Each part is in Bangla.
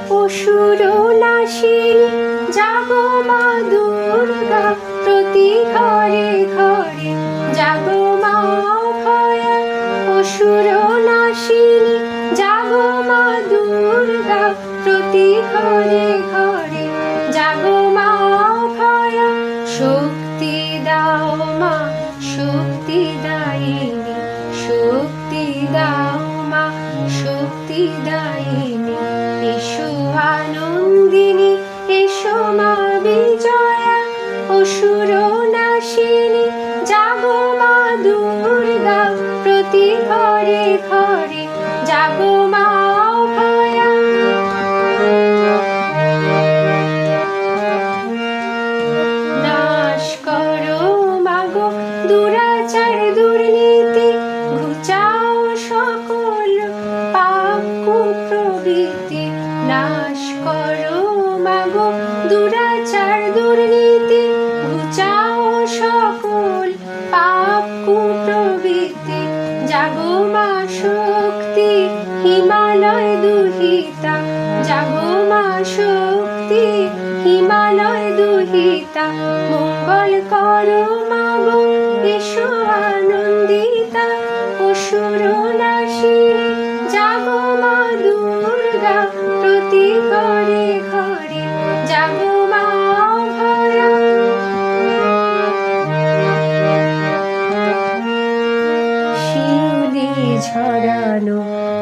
অসুর নাশিনী জাগো মা দুর্গা, প্রতি ঘরে ঘরে জাগো মা অভয়া। অসুর নাশিনী জাগো মা দুর্গা, প্রতি ঘরে ঘরে জাগো মা অভয়া। শক্তি দাও মা শক্তি দায়িনী, শক্তি দাও মা শক্তি দায়িনী। এসো আনন্দিনী এসো মা বিজয়া, অসুর নাশিনী জাগো মা দুর্গা, প্রতি ঘরে ঘরে জাগো মা অভয়া। নাশ করো মাগো দুরাচার দুর্নীতি, ঘুচাও সকল পাপ কুপ্রবৃত্তি। নাশ করো মাগো দুরাচার দুর্নীতি, ঘুচাও সকল পাপ কুপ্রবৃত্তি। জাগো মা শক্তি হিমালয় দুহিতা, জাগো মা শক্তি হিমালয় দুহিতা। মঙ্গল করো মাগো এসো আনন্দিতা, অসুর নাশিনী জাগো মা দুর্গা, প্রতি ঘরে ঘরে জাগো মা অভয়া। শিউলি ঝরানো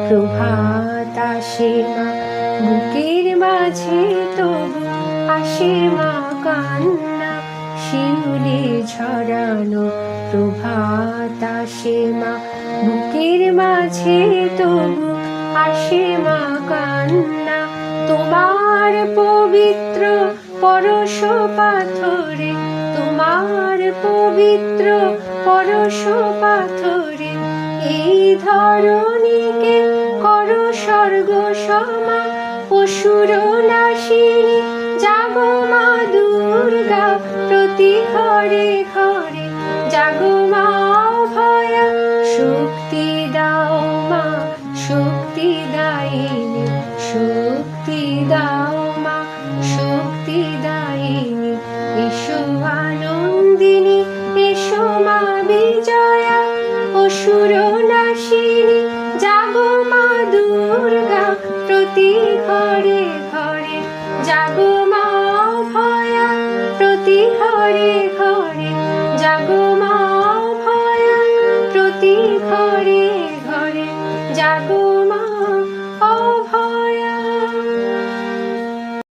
প্রভাত আসে মা, বুকের মাঝে তবু আসে মা কান্না। শিউলি ঝরানো প্রভাত আসে মা, বুকের মাঝে তবু আসে মা কান্না। তোমার পবিত্র পরশ পাথরে, তোমার পবিত্র পরশ পাথরে এই ধরণীকে করো স্বর্গ সমা। অসুর নাশিনী জাগো মা দুর্গা, প্রতি ঘরে ঘরে জাগো মা অভয়া। শক্তি দাও মা শক্তি দায়িনী, শক্তি দাও মা শক্তি দায়িনী। এসো আনন্দিনী এসো মা বিজয়া, অসুর নাশিনী জাগো মা দুর্গা, প্রতি ঘরে ঘরে জাগো মা অভয়া, প্রতি ঘরে